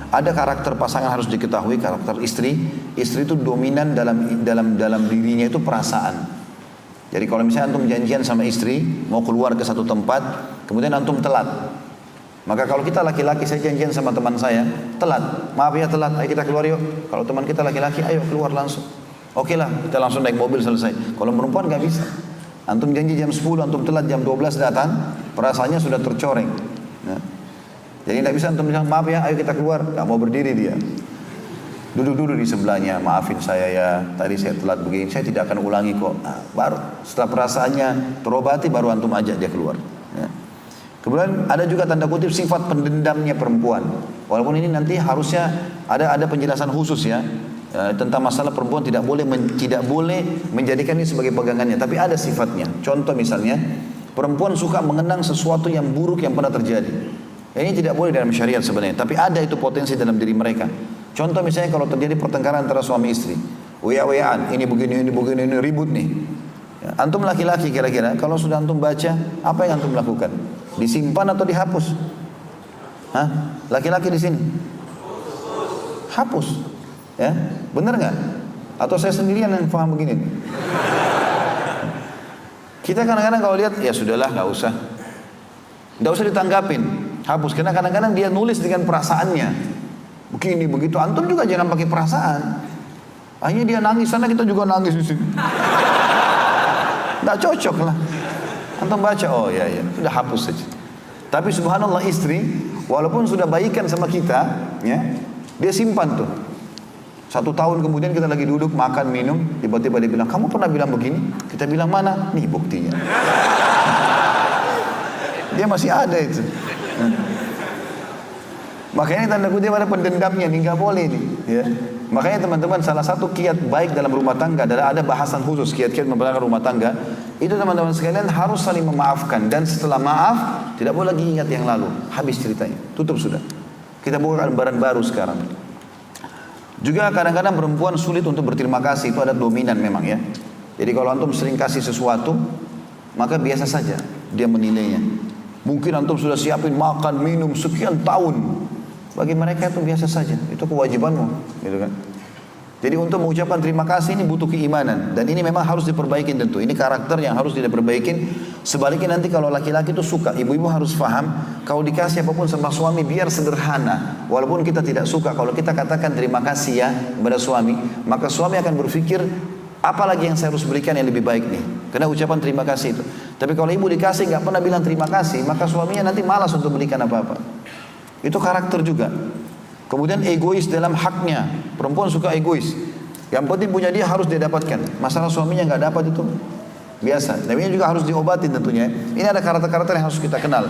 Ada karakter pasangan harus diketahui, karakter istri. Istri itu dominan dalam dirinya itu perasaan. Jadi kalau misalnya antum janjian sama istri, mau keluar ke satu tempat, kemudian antum telat. Maka kalau kita laki-laki, saya janjian sama teman saya, telat. Maaf ya telat, ayo kita keluar yuk. Kalau teman kita laki-laki, ayo keluar langsung. Oke lah, kita langsung naik mobil selesai. Kalau perempuan nggak bisa. Antum janji jam 10, antum telat jam 12 datang, perasaannya sudah tercoreng. Nah, jadi tidak bisa antum bilang, maaf ya, ayo kita keluar. Nggak mau berdiri dia. Duduk-duduk di sebelahnya, maafin saya ya, tadi saya telat begini, saya tidak akan ulangi kok. Nah, baru setelah perasaannya terobati, baru antum ajak dia keluar. Ya. Kemudian ada juga tanda kutip sifat pendendamnya perempuan. Walaupun ini nanti harusnya ada penjelasan khusus ya. Tentang masalah perempuan tidak boleh menjadikan ini sebagai pegangannya, tapi ada sifatnya. Contoh misalnya, perempuan suka mengenang sesuatu yang buruk yang pernah terjadi. Ini tidak boleh dalam syariat sebenarnya, tapi ada itu potensi dalam diri mereka. Contoh misalnya kalau terjadi pertengkaran antara suami istri, wa-waan, ini begini, ini ribut nih. Ya, antum laki-laki kira-kira, kalau sudah antum baca, apa yang antum lakukan? Disimpan atau dihapus? Hah? Laki-laki di sini? Hapus. Ya, benar nggak? Atau saya sendirian yang paham begini? Kita kadang-kadang kalau lihat, ya sudahlah, nggak usah ditanggapin, hapus. Karena kadang-kadang dia nulis dengan perasaannya, begini begitu. Antum juga jangan pakai perasaan. Akhirnya dia nangis sana, kita juga nangis di sini. Nggak cocok lah. Antum baca, oh ya, sudah hapus saja. Tapi subhanallah istri, walaupun sudah baikan sama kita, ya, dia simpan tuh. 1 tahun kemudian kita lagi duduk makan minum, tiba-tiba dia bilang, kamu pernah bilang begini? Kita bilang mana? Nih buktinya. Dia masih ada itu. Makanya tanda kutip ada pendendamnya, nih nggak boleh nih. Ya. Makanya teman-teman, salah satu kiat baik dalam rumah tangga adalah ada bahasan khusus kiat-kiat membangun rumah tangga. Itu teman-teman sekalian harus saling memaafkan, dan setelah maaf tidak boleh lagi ingat yang lalu. Habis ceritanya, tutup sudah. Kita buka lembaran baru sekarang. Juga kadang-kadang perempuan sulit untuk berterima kasih, itu ada dominan memang ya. Jadi kalau antum sering kasih sesuatu, maka biasa saja dia menilainya. Mungkin antum sudah siapin makan, minum sekian tahun. Bagi mereka itu biasa saja, itu kewajibanmu, gitu kan. Jadi untuk mengucapkan terima kasih ini butuh keimanan, dan ini memang harus diperbaikin tentu. Ini karakter yang harus diperbaikin. Sebaliknya nanti kalau laki-laki itu suka, ibu-ibu harus paham, kalau dikasih apapun sama suami biar sederhana. Walaupun kita tidak suka, kalau kita katakan terima kasih ya kepada suami, maka suami akan berpikir, apalagi yang saya harus berikan yang lebih baik nih. Karena ucapan terima kasih itu. Tapi kalau ibu dikasih nggak pernah bilang terima kasih, maka suaminya nanti malas untuk berikan apa-apa. Itu karakter juga. Kemudian egois dalam haknya. Perempuan suka egois. Yang penting punya dia harus dia dapatkan. Masalah suaminya nggak dapat itu biasa. Dan ini juga harus diobatin tentunya. Ini ada karakter-karakter yang harus kita kenal.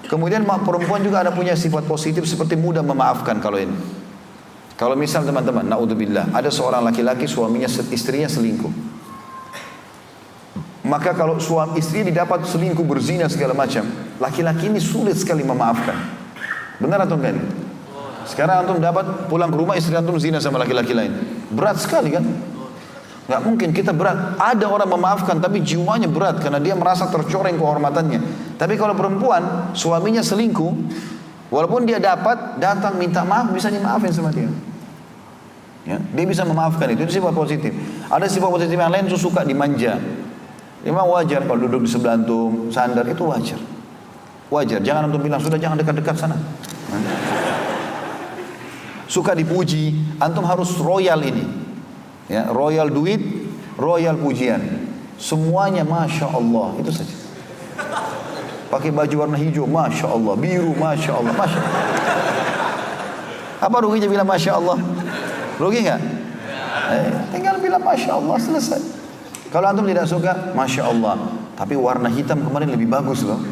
Kemudian perempuan juga ada punya sifat positif seperti mudah memaafkan kalau ini. Kalau misal teman-teman, naudzubillah, ada seorang laki-laki istrinya selingkuh. Maka kalau suami istri didapat selingkuh, berzina segala macam, laki-laki ini sulit sekali memaafkan. Benar atau enggak? Sekarang antum dapat pulang ke rumah istri antum zina sama laki-laki lain. Berat sekali kan? Nggak mungkin kita berat. Ada orang memaafkan tapi jiwanya berat karena dia merasa tercoreng kehormatannya. Tapi kalau perempuan suaminya selingkuh, walaupun dia datang minta maaf, bisa dimaafin sama dia. Ya, dia bisa memaafkan itu sifat positif. Ada sifat positif yang lain, suka dimanja. Memang wajar kalau duduk di sebelah antum sandar, itu wajar. Wajar. Jangan antum bilang sudah jangan dekat-dekat sana. Suka dipuji, antum harus royal ini. Ya, royal duit, royal pujian. Semuanya Masya Allah, itu saja. Pakai baju warna hijau, Masya Allah. Biru, Masya Allah, Masya Allah. Apa ruginya bilang Masya Allah? Rugi nggak? Tinggal bilang Masya Allah, selesai. Kalau antum tidak suka, Masya Allah. Tapi warna hitam kemarin lebih bagus loh.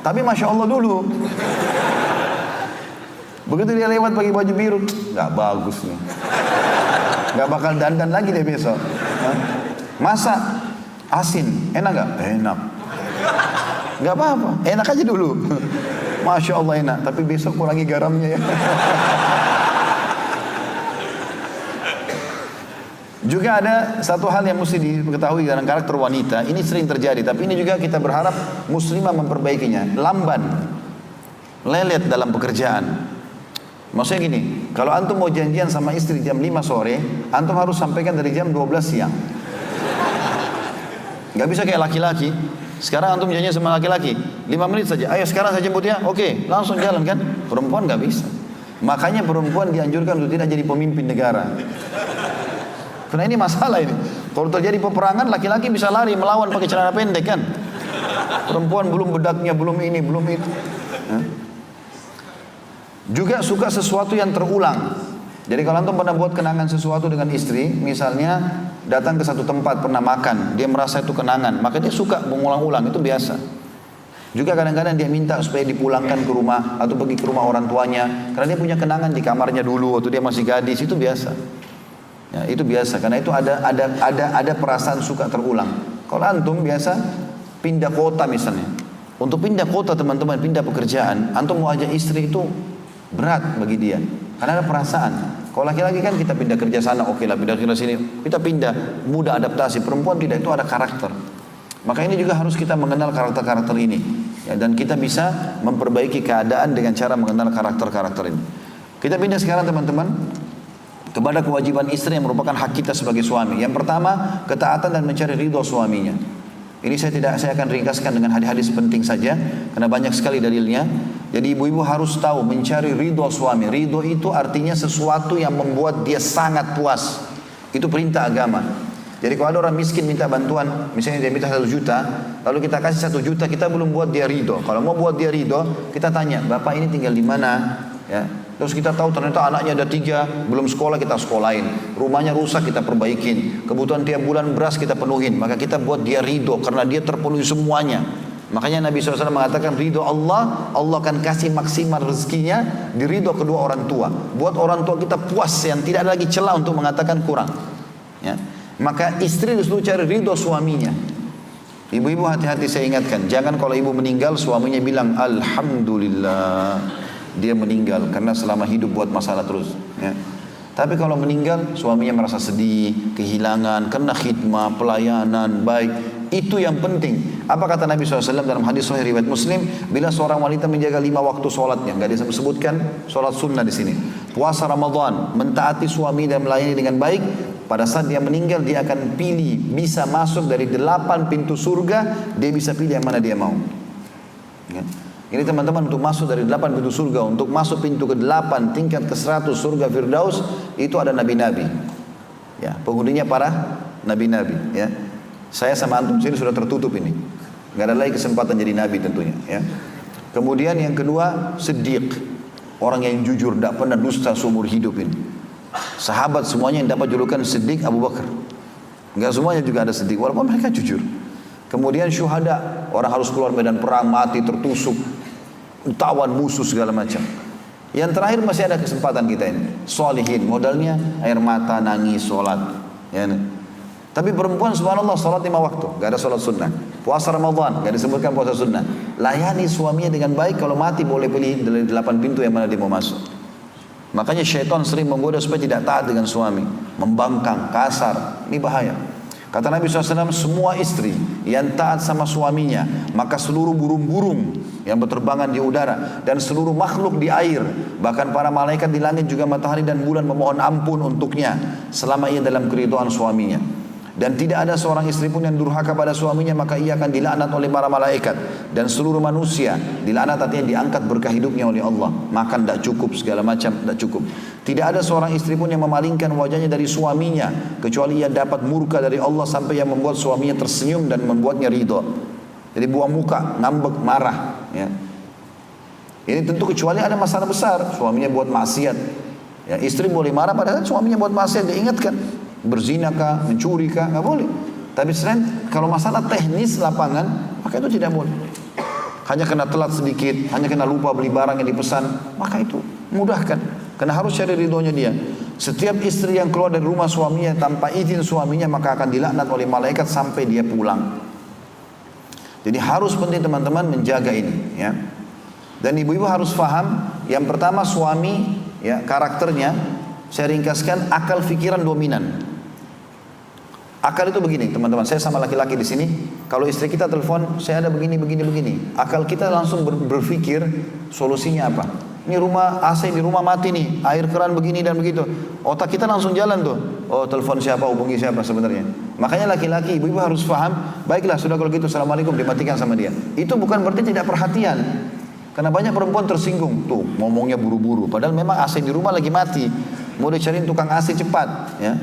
Tapi Masya Allah dulu. Begitu dia lewat pakai baju biru, nggak bagus nih. Nggak bakal dandan lagi deh besok. Masak asin, enak nggak? Enak. Nggak apa-apa, enak aja dulu. Masya Allah enak, tapi besok kurangi garamnya ya. Juga ada satu hal yang mesti diketahui dalam karakter wanita. Ini sering terjadi, tapi ini juga kita berharap muslimah memperbaikinya. Lamban, lelet dalam pekerjaan. Maksudnya gini, kalau antum mau janjian sama istri jam 5 sore, antum harus sampaikan dari jam 12 siang. Gak bisa kayak laki-laki. Sekarang antum janjian sama laki-laki 5 menit saja, ayo sekarang saya jemput ya, oke, langsung jalan kan. Perempuan gak bisa. Makanya perempuan dianjurkan untuk tidak jadi pemimpin negara. Karena ini masalah ini. Kalau terjadi peperangan, laki-laki bisa lari melawan pakai celana pendek kan. Perempuan belum bedaknya, belum ini, belum itu. Juga suka sesuatu yang terulang. Jadi kalau antum pernah buat kenangan sesuatu dengan istri, misalnya datang ke satu tempat pernah makan, dia merasa itu kenangan, maka dia suka mengulang-ulang, itu biasa. Juga kadang-kadang dia minta supaya dipulangkan ke rumah atau pergi ke rumah orang tuanya, karena dia punya kenangan di kamarnya dulu waktu dia masih gadis, itu biasa. Ya, itu biasa, karena itu ada perasaan suka terulang. Kalau antum biasa pindah kota misalnya, untuk pindah kota teman-teman, pindah pekerjaan, antum mau ajak istri itu berat bagi dia, karena ada perasaan. Kalau laki-laki kan kita pindah kerja sana, oke lah, pindah kerja sini, kita pindah, mudah adaptasi. Perempuan tidak, itu ada karakter. Maka ini juga harus kita mengenal karakter-karakter ini, ya, dan kita bisa memperbaiki keadaan dengan cara mengenal karakter-karakter ini. Kita pindah sekarang teman-teman kepada kewajiban istri yang merupakan hak kita sebagai suami. Yang pertama, ketaatan dan mencari ridho suaminya. Ini saya akan ringkaskan dengan hadis-hadis penting saja, karena banyak sekali dalilnya. Jadi ibu-ibu harus tahu mencari ridho suami. Ridho itu artinya sesuatu yang membuat dia sangat puas. Itu perintah agama. Jadi kalau ada orang miskin minta bantuan, misalnya dia minta 1 juta, lalu kita kasih 1 juta, kita belum buat dia ridho. Kalau mau buat dia ridho, kita tanya, bapak ini tinggal di mana? Ya. Terus kita tahu ternyata anaknya ada 3, belum sekolah, kita sekolahin. Rumahnya rusak, kita perbaikin. Kebutuhan tiap bulan beras kita penuhin. Maka kita buat dia ridho, karena dia terpenuhi semuanya. Makanya Nabi SAW mengatakan ridho Allah, Allah akan kasih maksimal rezekinya di ridho kedua orang tua. Buat orang tua kita puas, yang tidak ada lagi celah untuk mengatakan kurang. Ya. Maka istri disuruh cari ridho suaminya. Ibu-ibu hati-hati, saya ingatkan, jangan kalau ibu meninggal suaminya bilang alhamdulillah dia meninggal, karena selama hidup buat masalah terus. Ya. Tapi kalau meninggal suaminya merasa sedih, kehilangan, karena khidmah, pelayanan baik, itu yang penting. Apa kata Nabi SAW dalam hadis sahih riwayat Muslim? Bila seorang wanita menjaga 5 waktu sholatnya, nggak disebutkan sholat sunnah di sini. Puasa Ramadan, mentaati suami dan melayani dengan baik. Pada saat dia meninggal, dia akan pilih, bisa masuk dari 8 pintu surga, dia bisa pilih yang mana dia mau. Ya. Ini teman-teman, untuk masuk dari 8 pintu surga, untuk masuk pintu ke-8, tingkat ke-100 surga Firdaus, itu ada nabi-nabi. Ya, penghuninya para nabi-nabi. Ya. Saya sama antum sini sudah tertutup ini. Nggak ada lagi kesempatan jadi nabi tentunya. Ya. Kemudian yang kedua, Siddiq. Orang yang jujur, tidak pernah dusta seumur hidup ini. Sahabat semuanya yang dapat julukan Siddiq Abu Bakar. Enggak semuanya juga ada Siddiq, walaupun mereka jujur. Kemudian syuhada, orang harus keluar medan perang, mati, tertusuk, tawan musuh segala macam. Yang terakhir masih ada kesempatan kita ini, sholihin, modalnya air mata, nangis, sholat. Ya, tapi perempuan subhanallah sholat 5 waktu, gak ada sholat sunnah. Puasa Ramadan, gak disebutkan puasa sunnah. Layani suaminya dengan baik, kalau mati boleh pilih dari 8 pintu yang mana dia mau masuk. Makanya syaitan sering menggoda supaya tidak taat dengan suami, membangkang, kasar, ini bahaya. Kata Nabi SAW, semua istri yang taat sama suaminya, maka seluruh burung-burung yang berterbangan di udara dan seluruh makhluk di air, bahkan para malaikat di langit juga matahari dan bulan memohon ampun untuknya selama ia dalam keridhaan suaminya. Dan tidak ada seorang istri pun yang durhaka pada suaminya, maka ia akan dilaknat oleh para malaikat dan seluruh manusia. Dilaknat artinya diangkat berkah hidupnya oleh Allah. Makan tidak cukup, segala macam tidak cukup. Tidak ada seorang istri pun yang memalingkan wajahnya dari suaminya, kecuali ia dapat murka dari Allah sampai yang membuat suaminya tersenyum dan membuatnya ridho. Jadi buang muka, ngambek, marah. Ya. Ini tentu kecuali ada masalah besar, suaminya buat maksiat. Ya, istri boleh marah padahal suaminya buat maksiat, diingatkan. Berzina kah, mencuri kah, nggak boleh. Tapi selain kalau masalah teknis lapangan, maka itu tidak boleh. Hanya kena telat sedikit, hanya kena lupa beli barang yang dipesan, maka itu mudahkan. Karena harus cari ridhonya dia. Setiap istri yang keluar dari rumah suaminya tanpa izin suaminya, maka akan dilaknat oleh malaikat sampai dia pulang. Jadi harus penting teman-teman menjaga ini. Ya. Dan ibu-ibu harus paham, yang pertama suami, ya, karakternya, saya ringkaskan, akal pikiran dominan. Akal itu begini teman-teman, saya sama laki-laki di sini, kalau istri kita telepon, saya ada begini. Akal kita langsung berpikir solusinya apa. ini rumah AC di rumah mati nih, air keran begini dan begitu. Otak kita langsung jalan tuh. Oh, telepon siapa, hubungi siapa sebenarnya. Makanya laki-laki, ibu-ibu harus paham, baiklah sudah kalau gitu assalamualaikum dimatikan sama dia. Itu bukan berarti tidak perhatian. Karena banyak perempuan tersinggung, tuh ngomongnya buru-buru. Padahal memang AC di rumah lagi mati. Mau dicariin tukang AC cepat, ya.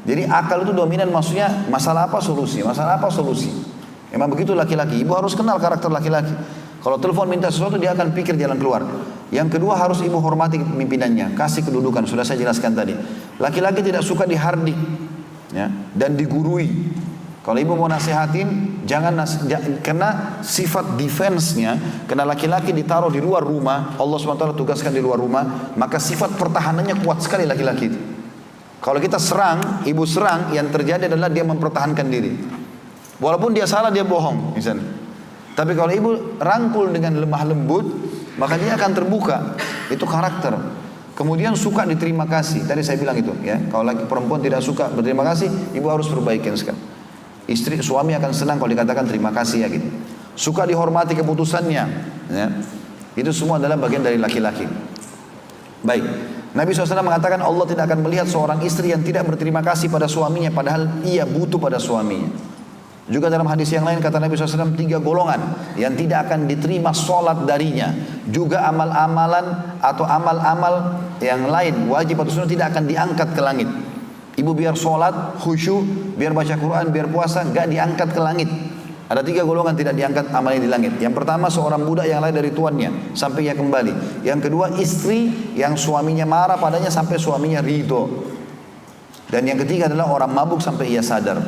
Jadi akal itu dominan, maksudnya masalah apa solusi, masalah apa solusi. Memang begitu laki-laki. Ibu harus kenal karakter laki-laki. Kalau telepon minta sesuatu dia akan pikir jalan keluar. Yang kedua harus ibu hormati pimpinannya, kasih kedudukan. Sudah saya jelaskan tadi. Laki-laki tidak suka dihardik, ya, dan digurui. Kalau ibu mau nasihatin, karena sifat defense-nya, karena laki-laki ditaruh di luar rumah, Allah SWT tugaskan di luar rumah, maka sifat pertahanannya kuat sekali laki-laki itu. Kalau kita serang, ibu serang, yang terjadi adalah dia mempertahankan diri. Walaupun dia salah, dia bohong, misalnya. Tapi kalau ibu rangkul dengan lemah lembut, maka dia akan terbuka. Itu karakter. Kemudian suka diterima kasih. Tadi saya bilang itu, ya. Kalau lagi perempuan tidak suka berterima kasih, ibu harus perbaikin sekarang. Suami akan senang kalau dikatakan terima kasih, ya gitu. Suka dihormati keputusannya, ya. Itu semua adalah bagian dari laki-laki. Baik. Nabi SAW mengatakan Allah tidak akan melihat seorang istri yang tidak berterima kasih pada suaminya, padahal ia butuh pada suaminya. Juga dalam hadis yang lain kata Nabi SAW 3 golongan yang tidak akan diterima sholat darinya. Juga amal-amalan atau amal-amal yang lain wajib atau sunnah tidak akan diangkat ke langit. Ibu biar sholat khusyuk, biar baca Quran, biar puasa, gak diangkat ke langit. Ada 3 golongan tidak diangkat amalnya di langit. Yang pertama seorang budak yang lahir dari tuannya sampai ia kembali. Yang kedua istri yang suaminya marah padanya sampai suaminya ridho. Dan yang ketiga adalah orang mabuk sampai ia sadar.